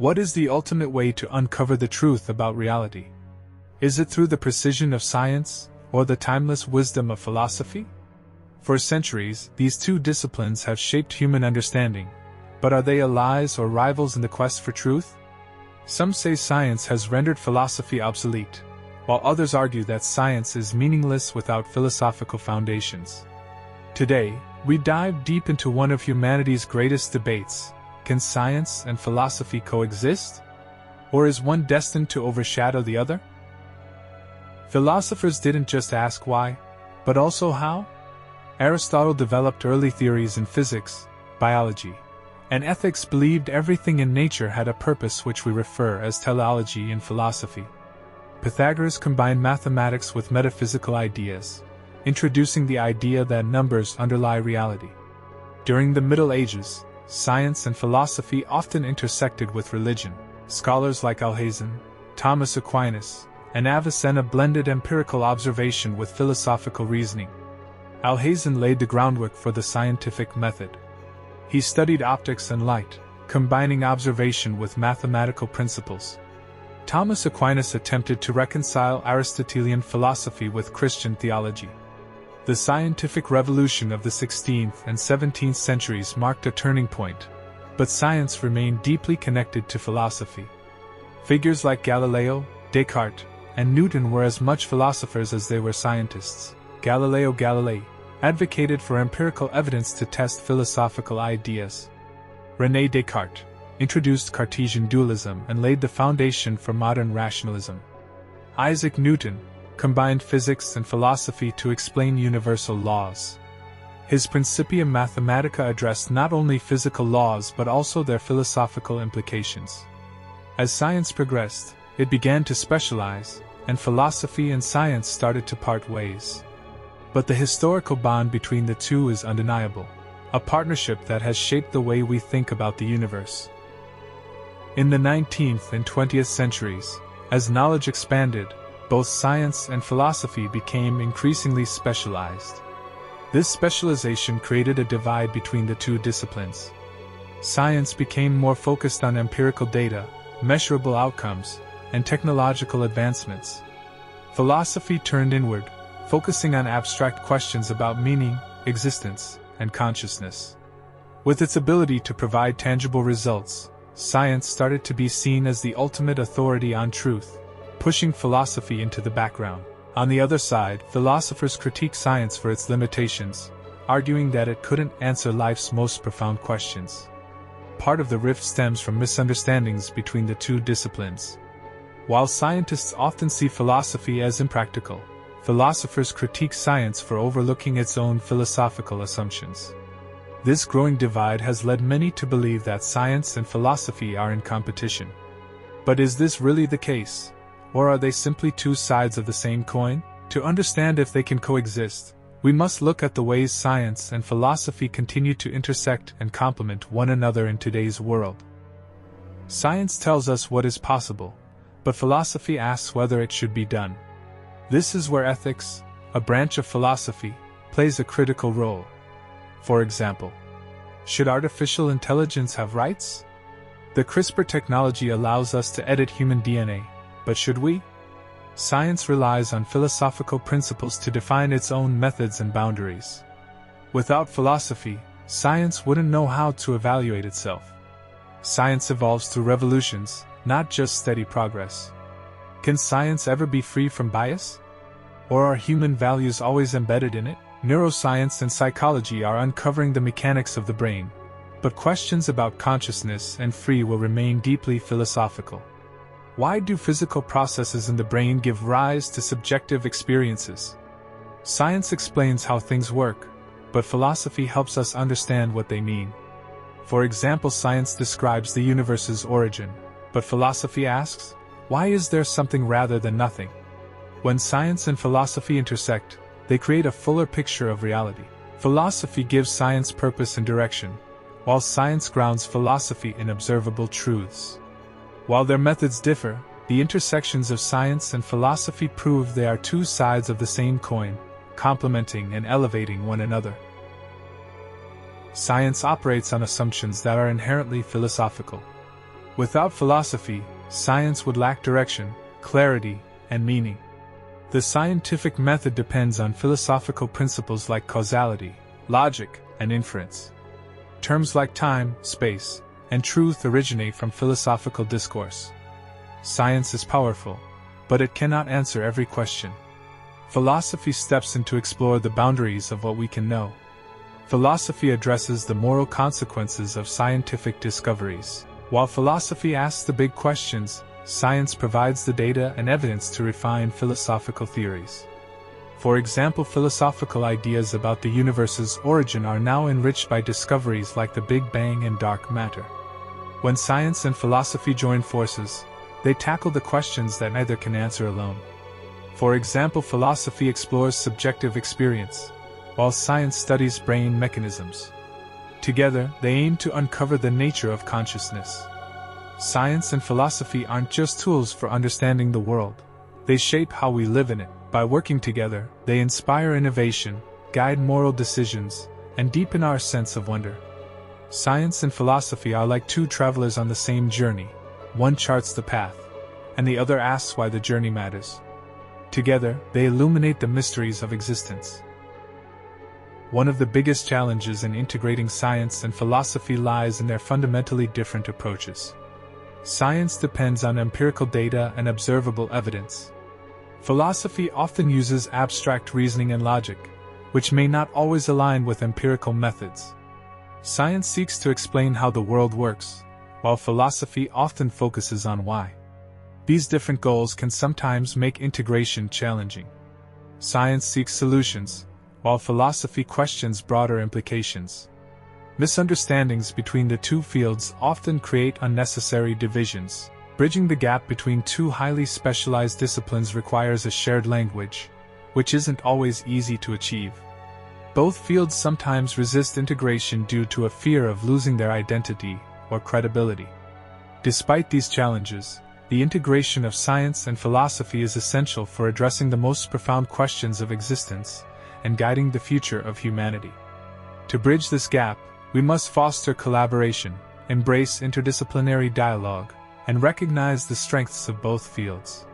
What is the ultimate way to uncover the truth about reality? Is it through the precision of science, or the timeless wisdom of philosophy? For centuries, these two disciplines have shaped human understanding, but are they allies or rivals in the quest for truth? Some say science has rendered philosophy obsolete, while others argue that science is meaningless without philosophical foundations. Today, we dive deep into one of humanity's greatest debates. Can science and philosophy coexist? Or is one destined to overshadow the other? Philosophers didn't just ask why, but also how. Aristotle developed early theories in physics, biology, and ethics, believed everything in nature had a purpose, which we refer as teleology in philosophy. Pythagoras combined mathematics with metaphysical ideas, introducing the idea that numbers underlie reality. During the Middle Ages, science and philosophy often intersected with religion. Scholars like Alhazen, Thomas Aquinas, and Avicenna blended empirical observation with philosophical reasoning. Alhazen laid the groundwork for the scientific method. He studied optics and light, combining observation with mathematical principles. Thomas Aquinas attempted to reconcile Aristotelian philosophy with Christian theology. The scientific revolution of the 16th and 17th centuries marked a turning point, but science remained deeply connected to philosophy. Figures like Galileo, Descartes, and Newton were as much philosophers as they were scientists. Galileo Galilei advocated for empirical evidence to test philosophical ideas. René Descartes introduced Cartesian dualism and laid the foundation for modern rationalism. Isaac Newton combined physics and philosophy to explain universal laws. His Principia Mathematica addressed not only physical laws but also their philosophical implications. As science progressed, it began to specialize, and philosophy and science started to part ways. But the historical bond between the two is undeniable, a partnership that has shaped the way we think about the universe. In the 19th and 20th centuries, as knowledge expanded, both science and philosophy became increasingly specialized. This specialization created a divide between the two disciplines. Science became more focused on empirical data, measurable outcomes, and technological advancements. Philosophy turned inward, focusing on abstract questions about meaning, existence, and consciousness. With its ability to provide tangible results, science started to be seen as the ultimate authority on truth, pushing philosophy into the background. On the other side, philosophers critique science for its limitations, arguing that it couldn't answer life's most profound questions. Part of the rift stems from misunderstandings between the two disciplines. While scientists often see philosophy as impractical, philosophers critique science for overlooking its own philosophical assumptions. This growing divide has led many to believe that science and philosophy are in competition. But is this really the case? Or are they simply two sides of the same coin? To understand if they can coexist, we must look at the ways science and philosophy continue to intersect and complement one another in today's world. Science tells us what is possible, but philosophy asks whether it should be done. This is where ethics, a branch of philosophy, plays a critical role. For example, should artificial intelligence have rights? The CRISPR technology allows us to edit human DNA. But should we? Science relies on philosophical principles to define its own methods and boundaries. Without philosophy, science wouldn't know how to evaluate itself. Science evolves through revolutions, not just steady progress. Can science ever be free from bias? Or are human values always embedded in it? Neuroscience and psychology are uncovering the mechanics of the brain, but questions about consciousness and free will remain deeply philosophical. Why do physical processes in the brain give rise to subjective experiences? Science explains how things work, but philosophy helps us understand what they mean. For example, science describes the universe's origin, but philosophy asks, why is there something rather than nothing? When science and philosophy intersect, they create a fuller picture of reality. Philosophy gives science purpose and direction, while science grounds philosophy in observable truths. While their methods differ, the intersections of science and philosophy prove they are two sides of the same coin, complementing and elevating one another. Science operates on assumptions that are inherently philosophical. Without philosophy, science would lack direction, clarity, and meaning. The scientific method depends on philosophical principles like causality, logic, and inference. Terms like time, space, and truth originate from philosophical discourse. Science is powerful, but it cannot answer every question. Philosophy steps in to explore the boundaries of what we can know. Philosophy addresses the moral consequences of scientific discoveries. While philosophy asks the big questions, science provides the data and evidence to refine philosophical theories. For example, philosophical ideas about the universe's origin are now enriched by discoveries like the Big Bang and dark matter. When science and philosophy join forces, they tackle the questions that neither can answer alone. For example, philosophy explores subjective experience, while science studies brain mechanisms. Together, they aim to uncover the nature of consciousness. Science and philosophy aren't just tools for understanding the world. They shape how we live in it. By working together, they inspire innovation, guide moral decisions, and deepen our sense of wonder. Science and philosophy are like two travelers on the same journey. One charts the path, and the other asks why the journey matters. Together, they illuminate the mysteries of existence. One of the biggest challenges in integrating science and philosophy lies in their fundamentally different approaches. Science depends on empirical data and observable evidence. Philosophy often uses abstract reasoning and logic, which may not always align with empirical methods. Science seeks to explain how the world works, while philosophy often focuses on why. These different goals can sometimes make integration challenging. Science seeks solutions, while philosophy questions broader implications. Misunderstandings between the two fields often create unnecessary divisions. Bridging the gap between two highly specialized disciplines requires a shared language, which isn't always easy to achieve. Both fields sometimes resist integration due to a fear of losing their identity or credibility. Despite these challenges, the integration of science and philosophy is essential for addressing the most profound questions of existence and guiding the future of humanity. To bridge this gap, we must foster collaboration, embrace interdisciplinary dialogue, and recognize the strengths of both fields.